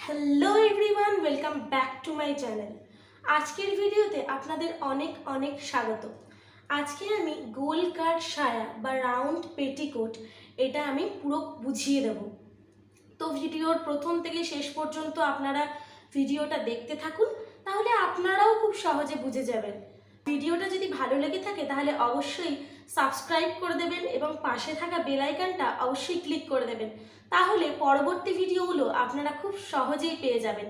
Hello everyone, welcome back to my channel. আজকের ভিডিওতে আপনাদের অনেক অনেক স্বাগত। আজকে আমি গোল কাট সায়া বা রাউন্ড পেটিকোট এটা আমি পুরো বুঝিয়ে দেব। তো ভিডিওর প্রথম থেকে শেষ পর্যন্ত আপনারা ভিডিওটা দেখতে থাকুন, তাহলে আপনারাও খুব সহজে বুঝে যাবেন। ভিডিওটা যদি ভালো লেগে থাকে তাহলে অবশ্যই সাবস্ক্রাইব করে দেবেন এবং পাশে থাকা বেল আইকনটা অবশ্যই ক্লিক করে দেবেন, তাহলে পরবর্তী ভিডিওগুলো আপনারা খুব সহজেই পেয়ে যাবেন।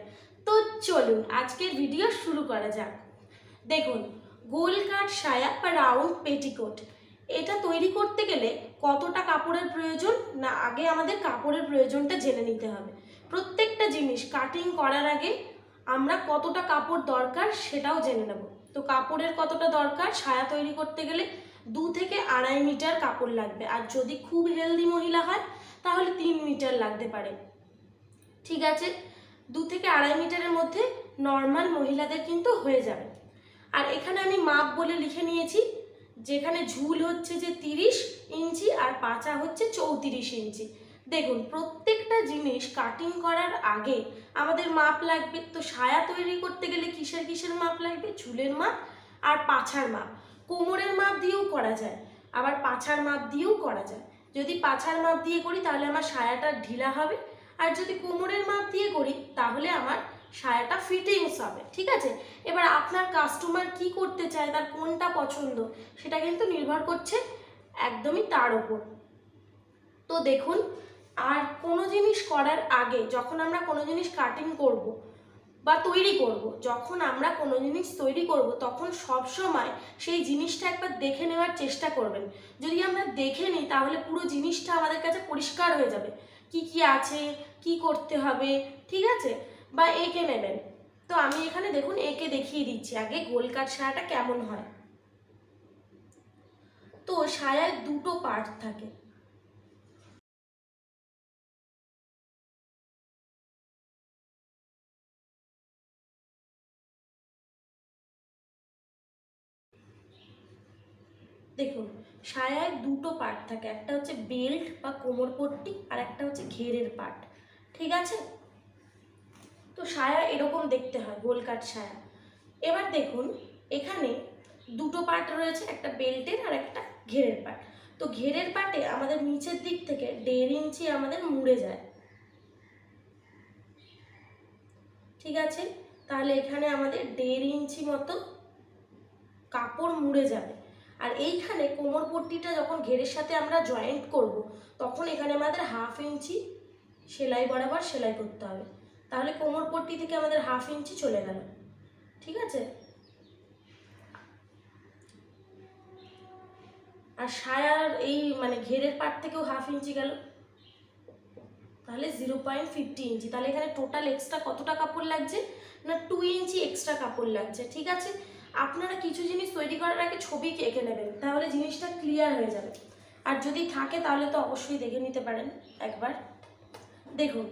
তো চলুন আজকের ভিডিও শুরু করা যাক। দেখুন, গোল কাট সায়া বা রাউন্ড পেটিকোট এটা তৈরি করতে গেলে কতটা কাপড়ের প্রয়োজন না, আগে আমাদের কাপড়ের প্রয়োজনটা জেনে নিতে হবে। প্রত্যেকটা জিনিস কাটিং করার আগে আমরা কতটা কাপড় দরকার সেটাও জেনে নেব। তো কাপড়ের কতটা দরকার, সায়া তৈরি করতে গেলে 2 থেকে 2.5 মিটার কাপড় লাগবে, আর যদি খুব হেলদি মহিলা হয় তাহলে 3 মিটার লাগতে পারে। ঠিক আছে, 2 থেকে 2.5 মিটারের মধ্যে নর্মাল মহিলাদের কিন্তু হয়ে যাবে। আর এখানে আমি মাপ বলে লিখে নিয়েছি, যেখানে ঝুল হচ্ছে যে 30 ইঞ্চি আর পাঁচা হচ্ছে 34 ইঞ্চি। দেখুন, প্রত্যেকটা জিনিস কাটিং করার আগে আমাদের মাপ লাগবে। তো সায়া তৈরি করতে গেলে কিসের কিসের মাপ লাগবে? ঝুলের মাপ আর পাছার মাপ। কোমরের মাপ দিয়েও করা যায়, আবার পাছার মাপ দিয়েও করা যায়। যদি পাছার মাপ দিয়ে করি তাহলে আমার সায়াটা ঢিলা হবে, আর যদি কোমরের মাপ দিয়ে করি তাহলে আমার সায়াটা ফিটিংস হবে। ঠিক আছে, এবার আপনার কাস্টমার কি করতে চায়, তার কোনটা পছন্দ, সেটা কিন্তু নির্ভর করছে একদমই তার ওপর। তো দেখুন, আর কোনো জিনিস করার আগে যখন আমরা কোনো জিনিস কাটিং করব বা তৈরি করব, যখন আমরা কোনো জিনিস তৈরি করব তখন সব সময় সেই জিনিসটা একবার দেখে নেওয়ার চেষ্টা করবেন। যদি আমরা দেখে নিই তাহলে পুরো জিনিসটা আমাদের কাছে পরিষ্কার হয়ে যাবে, কি কি আছে, কি করতে হবে। ঠিক আছে, বা এঁকে নেবেন। তো আমি এখানে দেখুন এঁকে দেখিয়ে দিচ্ছি আগে গোল কাট সায়াটা কেমন হয়। তো সায়ায় 2টো পার্ট থাকে। দেখুন, সায়ায় 2টো পার্ট থাকে, একটা হচ্ছে বেল্ট বা কোমরপট্টি আর একটা হচ্ছে ঘেরের পার্ট। ঠিক আছে, তো সায়া এরকম দেখতে হয় গোল কাট সায়া। এবার দেখুন, এখানে 2টো পার্ট রয়েছে, একটা বেল্টের আর একটা ঘেরের পার্ট। তো ঘেরের পার্টে আমাদের নিচের দিক থেকে 1.5 ইঞ্চি আমাদের মুড়ে যায়। ঠিক আছে, তাহলে এখানে আমাদের 1.5 ইঞ্চি মতো কাপড় মুড়ে যাবে। আর এইখানে কোমর পট্টিটা যখন ঘেরের সাথে আমরা জয়েন্ট করব, তখন এখানে আমাদের 1/2 ইঞ্চি সেলাই বরাবর সেলাই করতে হবে। তাহলে কোমর পট্টি থেকে আমাদের 1/2 ইঞ্চি চলে গেল। ঠিক আছে, আর সায়ার এই ঘেরের পাট থেকেও 1/2 ইঞ্চি গেল, তাহলে 0.50 ইঞ্চি। তাহলে এখানে টোটাল এক্সট্রা কতটা কাপড় লাগছে না, 2 ইঞ্চি এক্সট্রা কাপড় লাগছে। ঠিক আছে, আপনারা কিছু জিনিস তৈরি করার আগে ছবি এঁকে নেবেন, তাহলে জিনিসটা ক্লিয়ার হয়ে যাবে। আর যদি থাকে তাহলে তো অবশ্যই দেখে নিতে পারেন একবার। দেখুন,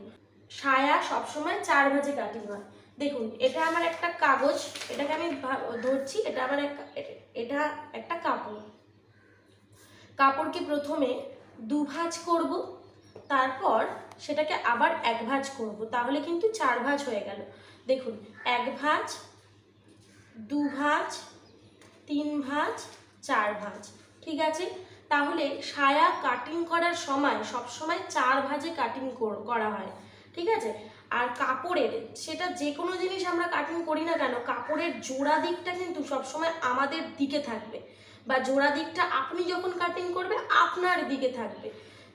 সায়া সবসময় 4 ভাঁজে কাটিং হয়। দেখুন, এটা আমার একটা কাগজ, এটাকে আমি ধরছি, এটা আমার এটা একটা কাপড়। কাপড়কে প্রথমে 2 ভাঁজ করব, তারপর সেটাকে আবার 1 ভাঁজ করব, তাহলে কিন্তু 4 ভাঁজ হয়ে গেল। দেখুন, 1 ভাঁজ, 2 ভাঁজ, 3 ভাঁজ, 4 ভাঁজ। ঠিক আছে, তাহলে সায়া কাটিং করার সময় সব সময় 4 ভাঁজে কাটিং করা হয়। ঠিক আছে, আর কাপড়ের, সেটা যে কোনো জিনিস আমরা কাটিং করি না কেন, কাপড়ের জোড়া দিকটা কিন্তু সবসময় আমাদের দিকে থাকবে, বা জোড়া দিকটা আপনি যখন কাটিং করবে আপনার দিকে থাকবে।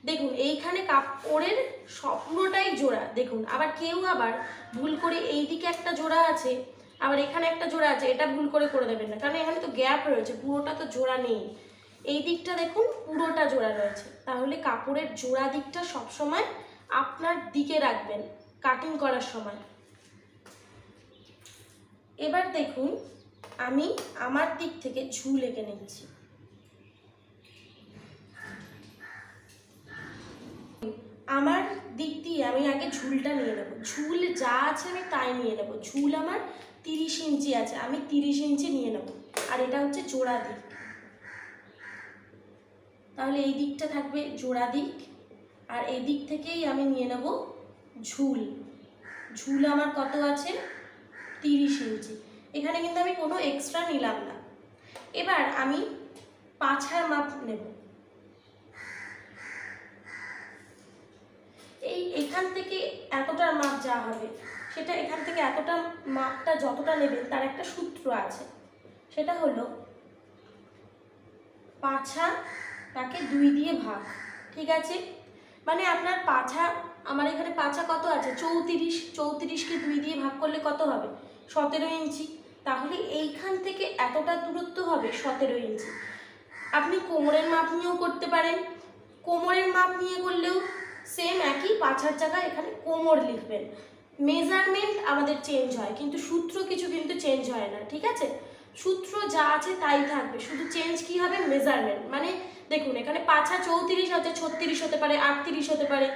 দেখুন, এইখানে কাপড়ের সবটাই জোড়া। দেখুন, আবার কেউ আবার ভুল করে এই দিকে একটা জোড়া আছে, আবার এখানে একটা জোড়া আছে, এটা ভুল করে দেবেন না, কারণ এখানে তো গ্যাপ রয়েছে, পুরোটা তো জোড়া নেই। এই দিকটা দেখুন পুরোটা জোড়া রয়েছে, তাহলে কাপড়ের জোড়া দিকটা সবসময় আপনার দিকে রাখবেন কাটিং করার সময়। এবার দেখুন, আমি আমার দিক থেকে ঝুল এঁকে নিচ্ছি। আমার দিক দিয়ে আমি আগে ঝুলটা নিয়ে নেব, ঝুল যা আছে আমি তাই নিয়ে নেব। ঝুল আমার 30 ইঞ্চি আছে, আমি 30 ইঞ্চি নিয়ে নেব। আর এটা হচ্ছে জোড়া দিক, তাহলে এই দিকটা থাকবে জোড়া দিক, আর এই দিক থেকেই আমি নিয়ে নেব ঝুল। ঝুল আমার কত আছে 30 ইঞ্চি। এখানে কিন্তু আমি কোনো এক্সট্রা নিলাম না। এবার আমি পাছার মাপ নেব। এখান থেকে এতটার মাপ যা হবে সেটা এখান থেকে এতটা মাপটা যতটা নেবেন তার একটা সূত্র আছে, সেটা হলো পাছাটাকে 2 দিয়ে ভাগ। ঠিক আছে, মানে আপনার পাছা, আমার এখানে পাছা কত আছে 34, 34কে 2 দিয়ে ভাগ করলে কত হবে 17 ইঞ্চি। তাহলে এইখান থেকে এতটা দূরত্ব হবে 17 ইঞ্চি। আপনি কোমরের মাপ নিয়েও করতে পারেন, কোমরের মাপ নিয়ে করলেও সেম একই, পাছার জায়গায় এখানে কোমর লিখবেন। মেজারমেন্ট আমাদের চেঞ্জ হয় কিন্তু সূত্র কিছু কিন্তু চেঞ্জ হয় না। ঠিক আছে, সূত্র যা আছে তাই থাকবে, শুধু চেঞ্জ কি হবে মেজারমেন্ট। মানে দেখুন এখানে পাছা 34 আছে, 36 হতে পারে, 38 হতে পারে,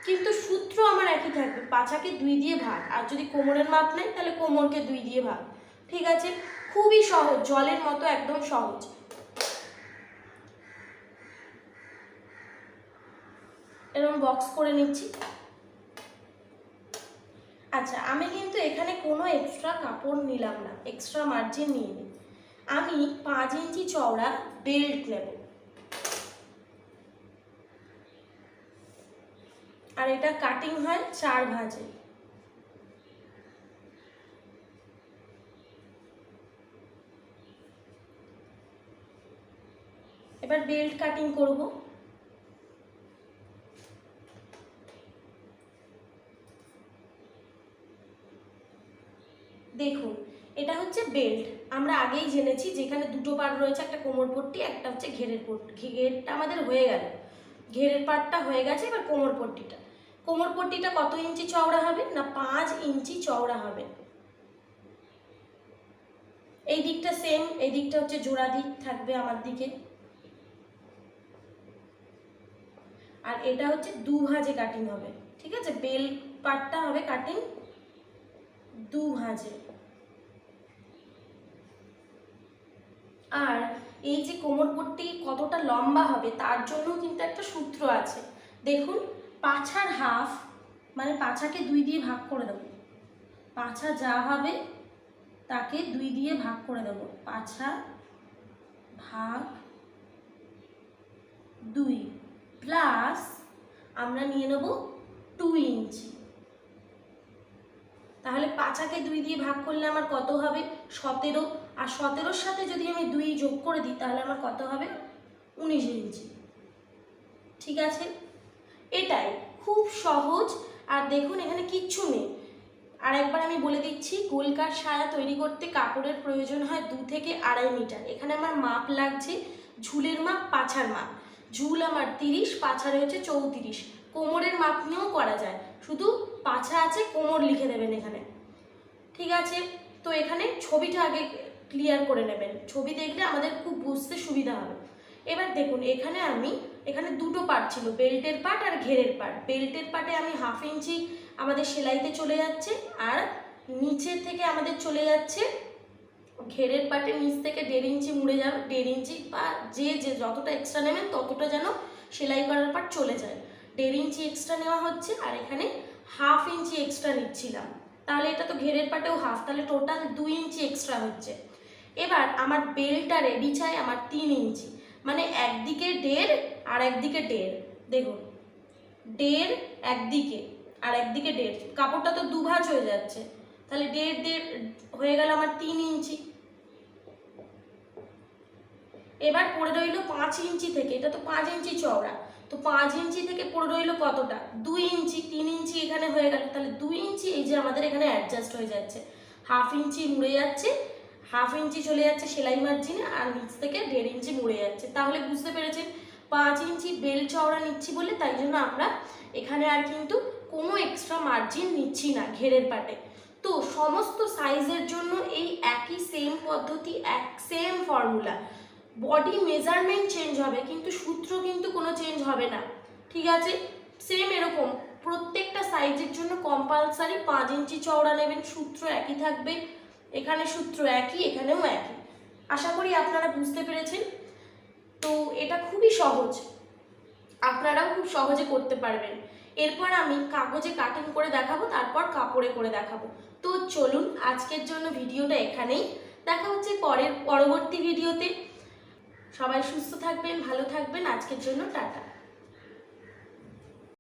কিন্তু সূত্র আমার একই থাকবে, পাছাকে 2 দিয়ে ভাগ। আর যদি কোমরের মাপ নেই তাহলে কোমরকে 2 দিয়ে ভাগ। ঠিক আছে, খুবই সহজ, জলের মতো একদম সহজ। এরকম বক্স করে নিচ্ছি। আচ্ছা, আমি কিন্তু এখানে কোনো এক্সট্রা কাপড় নিলাম না, এক্সট্রা মার্জিন নিয়ে নিই। আমি 5 ইঞ্চি চওড়া বেল্ট নেব, আর এটা কাটিং হয় 4 ভাঁজে। এবার বেল্ট কাটিং করব। দেখুন এটা হচ্ছে বেল্ট, আমরা আগেই জেনেছি যেখানে দুটো পার্ট রয়েছে, একটা কোমর পট্টি, একটা হচ্ছে ঘেরের পট্টি। ঘেরটা আমাদের হয়ে গেল, ঘেরের পার্টটা হয়ে গেছে। এবার কোমর পট্টিটা, কোমর পট্টিটা কত ইঞ্চি চওড়া হবে না 5 ইঞ্চি চওড়া হবে। এই দিকটা সেম, এই দিকটা হচ্ছে জোড়া দিক থাকবে আমার দিকে, আর এটা হচ্ছে 2 ভাঁজে কাটিং হবে। ঠিক আছে, বেল পার্টটা হবে কাটিং 2 ভাঁজে। আর এই যে কোমর পট্টি কতটা লম্বা হবে তার জন্য কিন্তু একটা সূত্র আছে। দেখুন পাছার হাফ, মানে পাছাকে 2 দিয়ে ভাগ করে দেবো, পাছা যা হবে তাকে 2 দিয়ে ভাগ করে দেবো, পাছা ভাগ 2 প্লাস আমরা নিয়ে নেব 2 ইঞ্চি। তাহলে পাছাকে 2 দিয়ে ভাগ করলে আমার কত হবে 17, আর 17-র সাথে যদি আমি 2 যোগ করে দিই তাহলে আমার কত হবে 19 ইঞ্চি। ঠিক আছে, এটাই খুব সহজ। আর দেখুন এখানে কিচ্ছু নেই। আর একবার আমি বলে দিচ্ছি, গোলকার সায়া তৈরি করতে কাপড়ের প্রয়োজন হয় 2 থেকে 2.5 মিটার। এখানে আমার মাপ লাগছে ঝুলের মাপ, পাছার মাপ। ঝুল আমার 30, পাছারে হচ্ছে 34। কোমরের মাপ নিয়েও করা যায়, শুধু পাছা আছে কোমর লিখে দেবেন এখানে। ঠিক আছে, তো এখানে ছবিটা আগে ক্লিয়ার করে নেবেন, ছবি দেখলে আমাদের খুব বুঝতে সুবিধা হবে। এবার দেখুন এখানে দুটো পার্ট ছিল, বেল্টের পার্ট আর ঘেরের পার্ট। বেল্টের পার্টে আমি 1/2 ইঞ্চি আমাদের সেলাইতে চলে যাচ্ছে, আর নিচের থেকে আমাদের চলে যাচ্ছে ঘেরের পার্টে নিচ থেকে 1.5 ইঞ্চি মুড়ে যাবে, 1.5 ইঞ্চি বা যে যতটা এক্সট্রা নেবেন ততটা যেন সেলাই করার পার্ট চলে যায়। 1.5 ইঞ্চি এক্সট্রা নেওয়া হচ্ছে, আর এখানে 1/2 ইঞ্চি এক্সট্রা নিচ্ছিলাম। তাহলে এটা তো ঘেরের পার্টেও হাফ, তাহলে টোটাল 2 ইঞ্চি এক্সট্রা হচ্ছে। এবার আমার বেলটা রেডি চাই আমার 3 ইঞ্চি, মানে একদিকে 1.5 আর একদিকে 1.5। দেখুন 1.5 একদিকে আর একদিকে 1.5, কাপড়টা তো 2 ভাঁজ হয়ে যাচ্ছে, তাহলে 1.5 হয়ে গেল আমার 3 ইঞ্চি। এবার পড়ে রইল 5 ইঞ্চি থেকে, এটা তো 5 ইঞ্চি চওড়া, তো 5 ইঞ্চি থেকে পড়ে রইল কতটা 2 ইঞ্চি। 3 ইঞ্চি এখানে হয়ে গেল, তাহলে 2 ইঞ্চি এই যে আমাদের এখানে অ্যাডজাস্ট হয়ে যাচ্ছে, 1/2 ইঞ্চি মুড়ে যাচ্ছে, 1/2 ইঞ্চি চলে যাচ্ছে সেলাই মার্জিনে, আর নিচ থেকে 1.5 ইঞ্চি মুড়ে যাচ্ছে। তাহলে বুঝতে পেরেছেন 5 ইঞ্চি বেল্ট চওড়া নিচ্ছি বলে, তাই জন্য আমরা এখানে আর কিন্তু কোনো এক্সট্রা মার্জিন নিচ্ছি না ঘেরের পাটে। তো সমস্ত সাইজের জন্য এই একই সেম পদ্ধতি, same formula. Body measurement change হবে কিন্তু সূত্র কিন্তু কোনো চেঞ্জ হবে না। ঠিক আছে, সেম এরকম প্রত্যেকটা সাইজের জন্য কম্পালসারি 5 ইঞ্চি চওড়া নেবেন, সূত্র একই থাকবে, এখানে সূত্র একই, এখানেও একই। আশা করি আপনারা বুঝতে পেরেছেন। তো এটা খুবই সহজ, আপনারাও খুব সহজে করতে পারবেন। এরপর আমি কাগজে কাটিং করে দেখাবো, তারপর কাপড়ে করে দেখাবো। তো চলুন আজকের জন্য ভিডিওটা এখানেই, দেখা হচ্ছে পরবর্তী ভিডিওতে। সবাই সুস্থ থাকবেন, ভালো থাকবেন, আজকের জন্য টাটা।